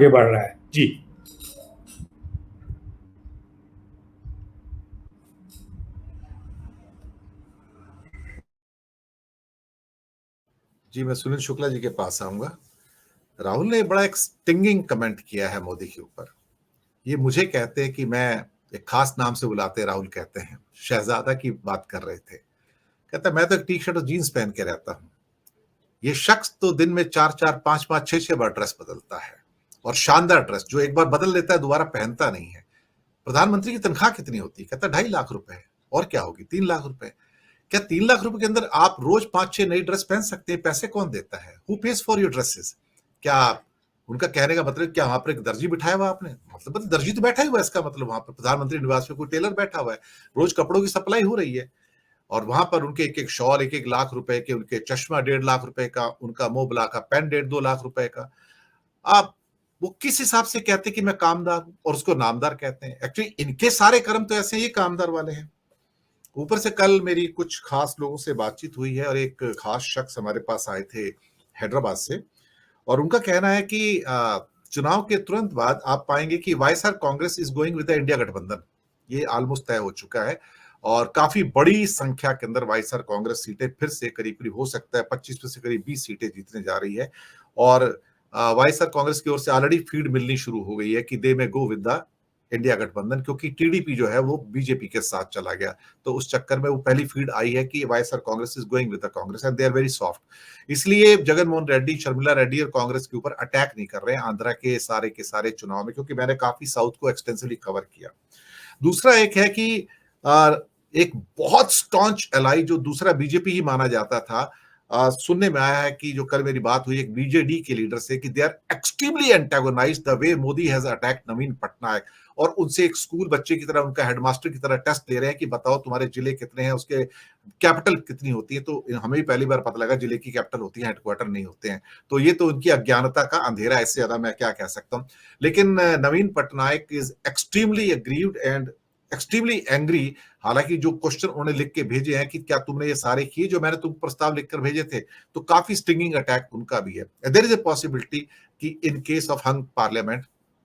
ये बढ़ रहा है जी। जी, मैं सुनील शुक्ला जी के पास आऊंगा। राहुल ने बड़ा एक स्टिंगिंग कमेंट किया है मोदी के ऊपर। ये मुझे कहते हैं कि मैं एक खास नाम से बुलाते, राहुल कहते हैं, शहजादा की बात कर रहे थे। कहता मैं तो एक टी शर्ट और जीन्स पहन के रहता हूं। ये शख्स तो दिन में 4-4, 5-5, 6-6 बार ड्रेस बदलता है, और शानदार ड्रेस जो एक बार बदल लेता है दोबारा पहनता नहीं है। प्रधानमंत्री की तनख्वाह कितनी होती है? कहता 2.5 लाख रुपए। और क्या होगी? 3 लाख रुपए। क्या 3 लाख रुपए के अंदर आप रोज 5-6 नई ड्रेस पहन सकते हैं? पैसे कौन देता है? Who page for your dresses? क्या उनका कहने का मतलब क्या वहां पर एक दर्जी बिठाया हुआ आपने? मतलब दर्जी तो बैठा ही हुआ है, इसका मतलब वहां पर प्रधानमंत्री निवास में कोई टेलर बैठा हुआ है। रोज कपड़ों की सप्लाई हो रही है, और वहां पर उनके एक एक शॉल 1-1 लाख रुपए के, उनके चश्मा 1.5 लाख रुपए का, उनका मोबला का पेन 1.5-2 लाख रुपए का। आप वो किस हिसाब से कहते कि मैं कामदार हूं, और उसको नामदार कहते हैं? एक्चुअली इनके सारे कर्म तो ऐसे ही कामदार वाले हैं। ऊपर से कल मेरी कुछ खास लोगों से बातचीत हुई है, और एक खास शख्स हमारे पास आए थे हैदराबाद से, और उनका कहना है कि चुनाव के तुरंत बाद आप पाएंगे कि YSR Congress is going with the India गठबंधन। ये ऑलमोस्ट तय हो चुका है, और काफी बड़ी संख्या के अंदर वाईएसआर कांग्रेस सीटें फिर से करीब करीब हो सकता है 25 में से करीब 20 सीटें जीतने जा रही है। और वाईएसआर कांग्रेस की ओर से ऑलरेडी फीड मिलनी शुरू हो गई है कि दे में गो विद द इंडिया गठबंधन, क्योंकि टीडीपी जो है वो बीजेपी के साथ चला गया। तो उस चक्कर में वो पहली फीड आई है कि YSR Congress is going with the Congress and they are very soft. इसलिए जगनमोहन रेड्डी, शर्मिला रेड्डी और कांग्रेस के ऊपर अटैक नहीं कर रहे हैं आंध्रा के सारे चुनाव में, क्योंकि मैंने काफी साउथ को एक्सटेंसिवली कवर किया। दूसरा एक है कि एक बहुत स्टॉन्च एलाई जो दूसरा बीजेपी ही माना जाता था, सुनने में आया है कि जो कल मेरी बात हुई एक बीजेडी के लीडर से कि they are extremely antagonised the way Modi has attacked Naveen Patnaik, और उनसे एक स्कूल बच्चे की तरह, उनका हेडमास्टर की तरह टेस्ट ले रहे हैं कि बताओ तुम्हारे जिले कितने हैं, उसके कैपिटल कितनी होती है। तो हमें भी पहली बार पता लगा जिले की कैपिटल होती है, हेडक्वार्टर नहीं होते हैं। तो ये तो उनकी अज्ञानता का अंधेरा, इससे ज्यादा मैं क्या कह सकता हूँ। लेकिन Naveen Patnaik is extremely aggrieved and extremely angry. हालांकि जो क्वेश्चन उन्होंने लिख के भेजे हैं कि क्या तुमने ये सारे किए जो मैंने तुम प्रस्ताव लिखकर भेजे थे, तो काफी स्टिंगिंग अटैक उनका भी है। देयर इज ए पॉसिबिलिटी कि in case of hung parliament,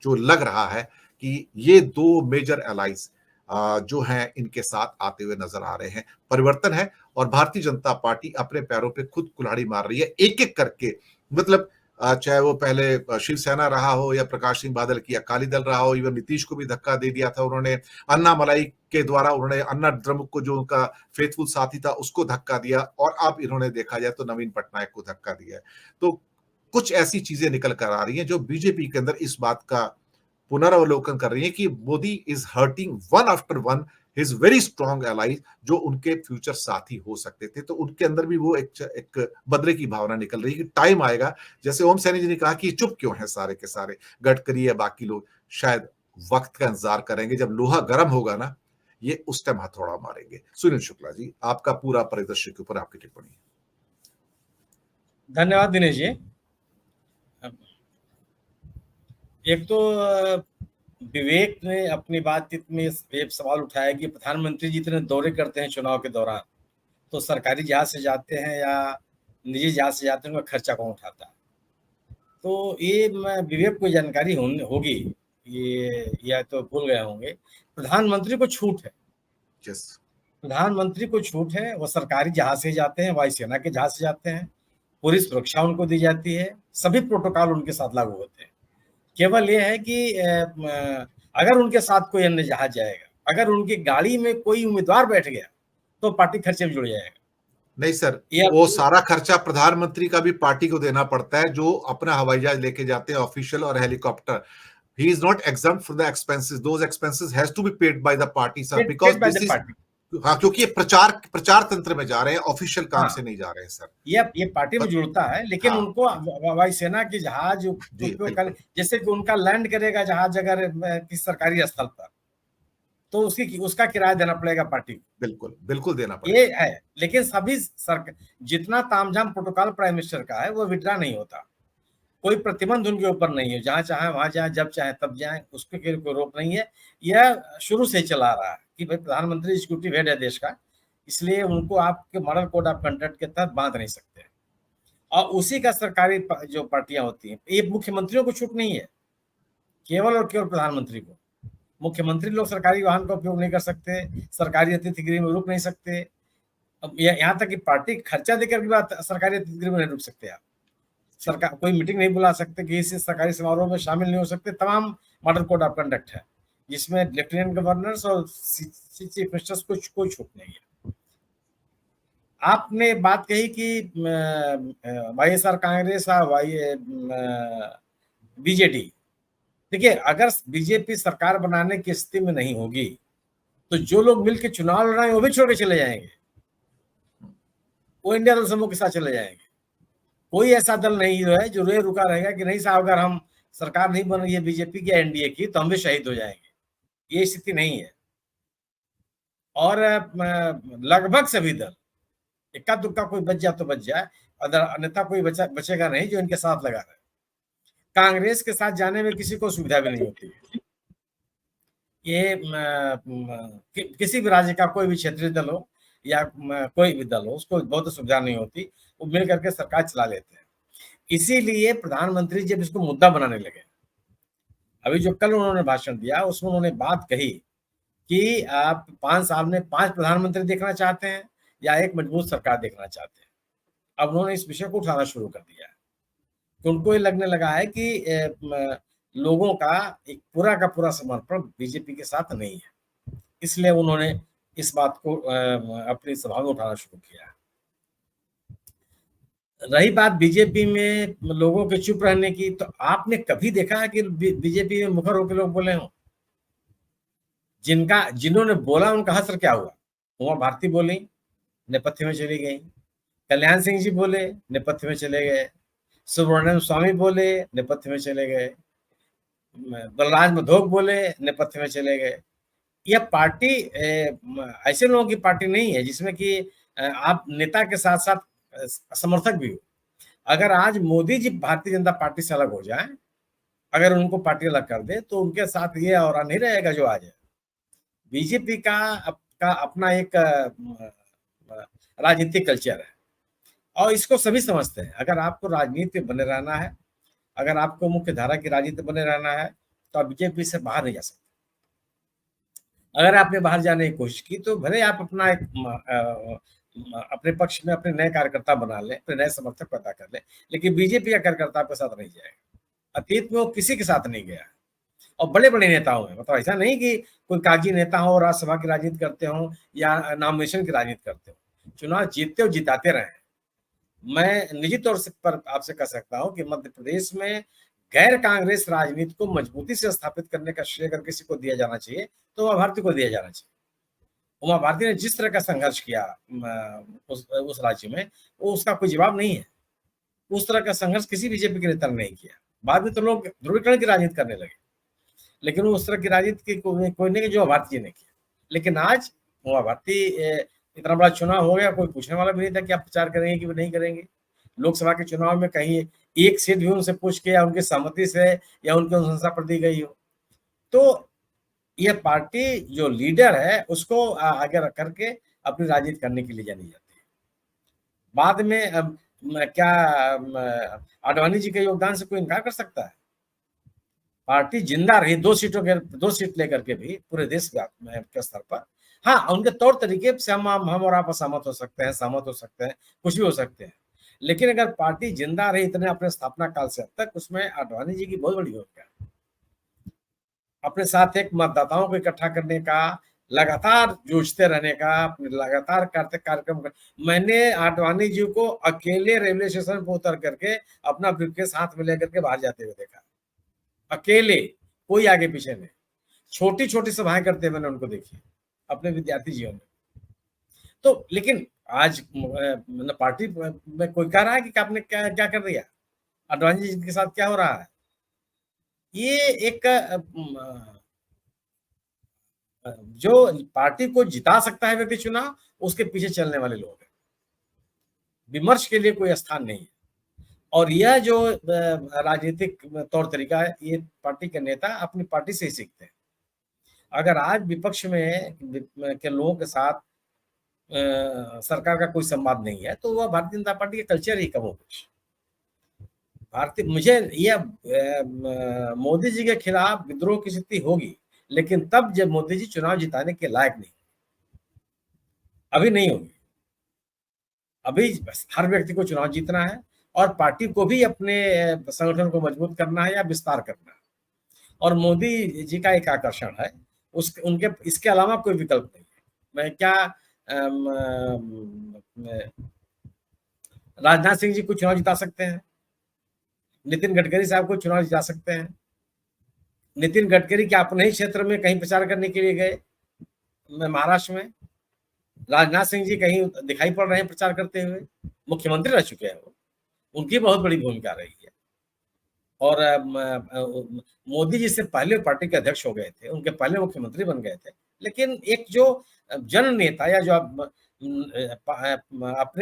जो लग रहा है कि ये दो मेजर एलाइज जो हैं इनके साथ आते हुए नजर आ रहे हैं। परिवर्तन है, और भारतीय जनता पार्टी अपने पैरों पे खुद कुल्हाड़ी मार रही है एक एक करके। मतलब चाहे वो पहले शिवसेना रहा हो, या प्रकाश सिंह बादल की अकाली दल रहा हो, इवन नीतीश को भी धक्का दे दिया था उन्होंने। अन्ना मलाई के द्वारा उन्होंने अन्ना द्रमुक को, जो उनका फेथफुल साथी था, उसको धक्का दिया, और अब इन्होंने देखा जाए तो नवीन पटनायक को धक्का दिया है। तो कुछ ऐसी चीजें निकल कर आ रही हैं जो बीजेपी के अंदर इस बात का पुनरावलोकन कर रही है कि Modi is hurting one after one his very strong allies, जो उनके फ्यूचर साथी हो सकते थे। तो उनके अंदर भी वो एक बदले की भावना निकल रही है कि टाइम आएगा। जैसे ओम सैनी जी ने कहा कि चुप क्यों है सारे के सारे, गडकरी या बाकी लोग, शायद वक्त का इंतजार करेंगे, जब लोहा गर्म होगा ना, ये उस टाइम हथौड़ा मारेंगे। सुनील शुक्ला जी, आपका पूरा परिदृश्य के ऊपर आपकी टिप्पणी। धन्यवाद दिनेश जी। एक तो विवेक ने अपनी बातचीत में एक सवाल उठाया कि प्रधानमंत्री जी इतने दौरे करते हैं चुनाव के दौरान, तो सरकारी जहाज से जाते हैं या निजी जहाज से जाते हैं, उनका खर्चा कौन उठाता है? तो ये विवेक को जानकारी होगी, ये या तो भूल गए होंगे। प्रधानमंत्री को छूट है, यस, प्रधानमंत्री को छूट है, वो सरकारी जहाज से जाते हैं, वायुसेना के जहाज से जाते हैं, पूरी सुरक्षा उनको दी जाती है, सभी प्रोटोकॉल उनके साथ लागू होते हैं। केवल ये है कि अगर उनके साथ कोई अन्य जहाज जाएगा, अगर उनकी गाड़ी में कोई उम्मीदवार बैठ गया, तो पार्टी खर्चे में जुड़ जाएगा। नहीं सर, ये वो सारा खर्चा प्रधानमंत्री का भी पार्टी को देना पड़ता है, जो अपना हवाई जहाज लेके जाते हैं, ऑफिशियल और helicopter. He is not exempt from the expenses. Those expenses has to be paid by the party, sir, because paid by this the is, party। हाँ, क्योंकि ये प्रचार तंत्र में जा रहे हैं, ऑफिशियल काम हाँ, से नहीं जा रहे हैं सर। ये पार्टी में जुड़ता है, लेकिन हाँ, उनको वायुसेना की जहाज जी उपयोग कर, बिल्कुल जैसे कि उनका लैंड करेगा जहाज अगर किसी सरकारी स्थल पर, तो उसका किराया देना पड़ेगा पार्टी को। बिल्कुल बिल्कुल देना ये पड़ेगा। है, लेकिन सभी जितना तामझाम प्रोटोकॉल प्राइम मिनिस्टर का है वो विड्रा नहीं होता। कोई प्रतिबंध उनके ऊपर नहीं है, जहां चाहे वहां जाए, जब चाहे तब जाए, उसके लिए कोई रोक नहीं है। यह शुरू से चला रहा है कि भाई प्रधानमंत्री एग्जीक्यूटिव हेड है देश का, इसलिए उनको आपके मॉडल कोड ऑफ कंडक्ट के तहत बांध नहीं सकते। और उसी का सरकारी जो पार्टियां होती हैं, ये मुख्यमंत्रियों को छूट नहीं है। केवल और केवल प्रधानमंत्री को। मुख्यमंत्री लोग सरकारी वाहन का उपयोग नहीं कर सकते, सरकारी अतिथि गृह में रुक नहीं सकते। अब यहाँ तक कि पार्टी खर्चा देकर भी बात सरकारी अतिथि गृह में नहीं रुक सकते आप। सरकार कोई मीटिंग नहीं बुला सकते, किसी सरकारी समारोह में शामिल नहीं हो सकते। तमाम मॉडल कोड ऑफ कंडक्ट है जिसमें लेफ्टिनेंट गवर्नर्स और चीफ मिनिस्टर्स को कोई छूट नहीं है। आपने बात कही कि वाईएसआर कांग्रेस बीजेडी, देखिए अगर बीजेपी सरकार बनाने की स्थिति में नहीं होगी तो जो लोग मिलकर चुनाव लड़ रहे हैं वो भी छोड़ के चले जाएंगे, वो इंडिया दल समूह के साथ चले जाएंगे। कोई ऐसा दल नहीं जो है जो रोए रुका रहेगा कि नहीं साहब अगर हम सरकार नहीं बन रही है बीजेपी की एनडीए की तो हम भी शहीद हो जाएंगे। ये स्थिति नहीं है। और लगभग सभी दल, इक्का दुक्का कोई बच जाए तो बच जाए, अन्यथा कोई बचेगा नहीं जो इनके साथ लगा रहे। कांग्रेस के साथ जाने में किसी को सुविधा भी नहीं होती है। ये किसी भी राज्य का कोई भी क्षेत्रीय दल हो या कोई भी दल हो, उसको बहुत सुविधा नहीं होती, वो मिल करके सरकार चला लेते हैं। इसीलिए प्रधानमंत्री जब इसको मुद्दा बनाने लगे, अभी जो कल उन्होंने भाषण दिया उसमें उन्होंने बात कही कि आप 5 साल में 5 प्रधानमंत्री देखना चाहते हैं या एक मजबूत सरकार देखना चाहते हैं। अब उन्होंने इस विषय को उठाना शुरू कर दिया है। तो उनको ये लगने लगा है कि लोगों का एक पूरा का पूरा समर्पण बीजेपी के साथ नहीं है, इसलिए उन्होंने इस बात को अपनी सभा में उठाना शुरू किया। रही बात बीजेपी में लोगों के चुप रहने की, तो आपने कभी देखा है कि बीजेपी में मुखर होकर लोग बोले हों? जिन्होंने बोला उनका असर क्या हुआ? उमा भारती बोली, नेपथ्य में चली गई। कल्याण सिंह जी बोले, नेपथ्य में चले गए। सुब्रमण्यम स्वामी बोले, नेपथ्य में चले गए। बलराज मधोक बोले, नेपथ्य में चले गए। यह पार्टी ऐसे लोगों की पार्टी नहीं है जिसमें कि आप नेता के साथ साथ समर्थक भी हो। अगर आज मोदी जी भारतीय जनता पार्टी से अलग हो जाए, अगर उनको पार्टी अलग कर दे तो उनके साथ ये और नहीं रहेगा जो आज है। बीजेपी का अपना एक राजनीतिक कल्चर है और इसको सभी समझते हैं। अगर आपको राजनीति बने रहना है, अगर आपको मुख्य धारा की राजनीति बने रहना है तो आप बीजेपी से बाहर नहीं जा सकते। अगर आपने बाहर जाने की कोशिश की तो भले आप अपना एक अपने पक्ष में अपने नए कार्यकर्ता बना लें, अपने नए समर्थक पैदा कर लें, लेकिन बीजेपी का कार्यकर्ता आपके साथ नहीं जाएगा। अतीत में वो किसी के साथ नहीं गया और बड़े बड़े नेताओं में, मतलब ऐसा नहीं कि कोई कागजी नेता हो, राज्यसभा की राजनीति करते हो या नॉमिनेशन की राजनीति करते हो, चुनाव जीतते हो जिताते रहे। मैं निजी तौर से पर आपसे कह सकता हूं कि मध्य प्रदेश में गैर कांग्रेस राजनीति को मजबूती से स्थापित करने का श्रेय अगर किसी को दिया जाना चाहिए तो उमा भारती को दिया जाना चाहिए। उमा भारती ने जिस तरह का संघर्ष किया उस राज्य में, वो उसका कोई जवाब नहीं है। उस तरह का संघर्ष किसी बीजेपी के नेता ने नहीं किया। बाद में तो लोग ध्रुवीकरण की राजनीति करने लगे, लेकिन उस तरह की राजनीति की कोई नहीं जो भारती जी ने किया। लेकिन आज उमा भारती, इतना बड़ा चुनाव हो गया, कोई पूछने वाला भी नहीं था कि आप प्रचार करेंगे कि नहीं करेंगे। लोकसभा के चुनाव में कहीं एक सीट भी उनसे पूछ के या उनकी सहमति से या उनकी अनुशंसा पर दी गई हो, तो यह पार्टी जो लीडर है उसको आगे रख करके अपनी राजनीति करने के लिए जानी जाती है। बाद में क्या आडवाणी जी के योगदान से कोई इनकार कर सकता है? पार्टी जिंदा रही 2 सीट लेकर के भी पूरे देश के स्तर पर। हाँ, उनके तौर तरीके से हम और आप असहमत हो सकते हैं, सहमत हो सकते हैं, कुछ भी हो सकते हैं, लेकिन अगर पार्टी जिंदा रही इतने अपने स्थापना काल से अब तक, उसमें आडवाणी जी की बहुत बड़ी भूमिका है। अपने साथ एक मतदाताओं को इकट्ठा करने का, लगातार जूझते रहने का, अपने लगातार करते कार्यक्रम कर। मैंने आडवाणी जी को अकेले रेलवे स्टेशन पर उतर करके अपना ब्रीफकेस हाथ में लेकर के बाहर जाते हुए देखा, अकेले, कोई आगे पीछे नहीं। छोटी छोटी सभाएं करते मैंने उनको देखी अपने विद्यार्थी जीवन में। तो लेकिन आज पार्टी में कोई कह रहा है कि आपने क्या क्या कर दिया, आडवाणी जी के साथ क्या हो रहा है? ये एक जो पार्टी को जिता सकता है व्यक्ति चुनाव, उसके पीछे चलने वाले लोग हैं। विमर्श के लिए कोई स्थान नहीं है। और यह जो राजनीतिक तौर तरीका है, ये पार्टी के नेता अपनी पार्टी से ही सीखते हैं। अगर आज विपक्ष में के लोगों के साथ सरकार का कोई संवाद नहीं है तो वह भारतीय जनता पार्टी के कल्चर ही कम हो कुछ। भारतीय, मुझे ये मोदी जी के खिलाफ विद्रोह की स्थिति होगी, लेकिन तब जब मोदी जी चुनाव जिताने के लायक नहीं, अभी नहीं होगी। अभी हर व्यक्ति को चुनाव जीतना है और पार्टी को भी अपने संगठन को मजबूत करना है या विस्तार करना है। और मोदी जी का एक आकर्षण है, उस उनके इसके अलावा कोई विकल्प नहीं है। मैं क्या राजनाथ सिंह जी को चुनाव जिता सकते हैं, नितिन गडकरी साहब को चुनाव जिता सकते हैं। नितिन गडकरी क्या अपने ही क्षेत्र में कहीं प्रचार करने के लिए गए महाराष्ट्र में? राजनाथ सिंह जी कहीं दिखाई पड़ रहे हैं प्रचार करते हुए? मुख्यमंत्री रह चुके हैं वो, उनकी बहुत बड़ी भूमिका रही है। और मोदी जी से पहले पार्टी के अध्यक्ष हो गए थे, उनके पहले मुख्यमंत्री बन गए थे, लेकिन एक जो जन नेता या जो अपने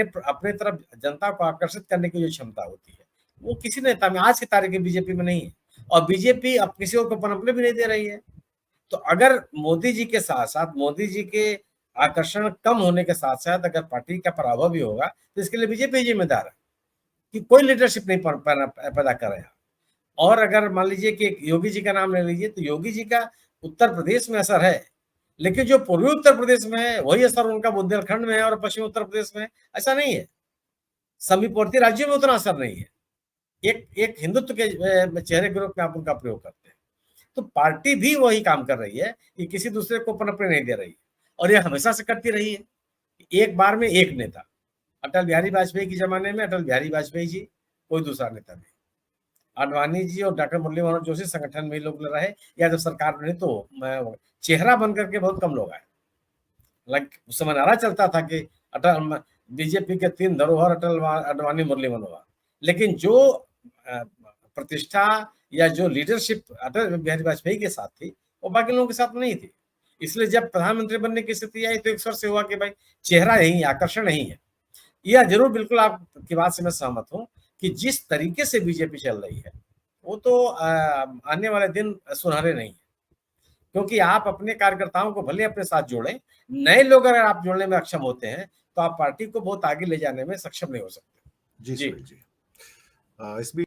अपने तरफ जनता को आकर्षित करने की जो क्षमता होती है, वो किसी नेता में आज की तारीख में बीजेपी में नहीं है। और बीजेपी अब किसी और को पनपने भी नहीं दे रही है। तो अगर मोदी जी के साथ साथ मोदी जी के आकर्षण कम होने के साथ साथ अगर पार्टी का पराभव भी होगा, तो इसके लिए बीजेपी जिम्मेदार है कि कोई लीडरशिप नहीं पैदा कर रहा है। और अगर मान लीजिए कि योगी जी का नाम ले लीजिए, तो योगी जी का उत्तर प्रदेश में असर है, लेकिन जो पूर्वी उत्तर प्रदेश में है वही असर उनका बुंदेलखंड में है और पश्चिमी उत्तर प्रदेश में ऐसा नहीं है। समीपवर्ती राज्यों में उतना असर नहीं है। एक एक हिंदुत्व के चेहरे के रूप में आप उनका प्रयोग करते हैं। तो पार्टी भी वही काम कर रही है कि किसी दूसरे को पनपने नहीं दे रही है, और यह हमेशा से करती रही है। एक बार में एक नेता, अटल बिहारी वाजपेयी के जमाने में अटल बिहारी वाजपेयी जी, कोई दूसरा नेता नहीं। आडवाणी जी और डॉक्टर मुरली मनोहर जोशी संगठन में लोग रहे, या जब सरकार में तो चेहरा बन करके बहुत कम लोग आए। लाइक उस समय नारा चलता था कि अटल बीजेपी के 3 धरोहर अटल, आडवाणी, मुरली मनोहर, लेकिन जो प्रतिष्ठा या जो लीडरशिप अटल बिहारी वाजपेयी के साथ थी, वो बाकी लोगों के साथ नहीं थी। इसलिए जब प्रधानमंत्री बनने की स्थिति आई तो एक स्वर से हुआ कि भाई चेहरा यही, आकर्षण नहीं है। यह जरूर बिल्कुल आपकी बात से मैं सहमत हूं कि जिस तरीके से बीजेपी चल रही है, वो तो आने वाले दिन सुनहरे नहीं है। क्योंकि आप अपने कार्यकर्ताओं को भले अपने साथ जोड़ें, नए लोग अगर आप जोड़ने में अक्षम होते हैं, तो आप पार्टी को बहुत आगे ले जाने में सक्षम नहीं हो सकते। जी जी। सुरेश जी, इस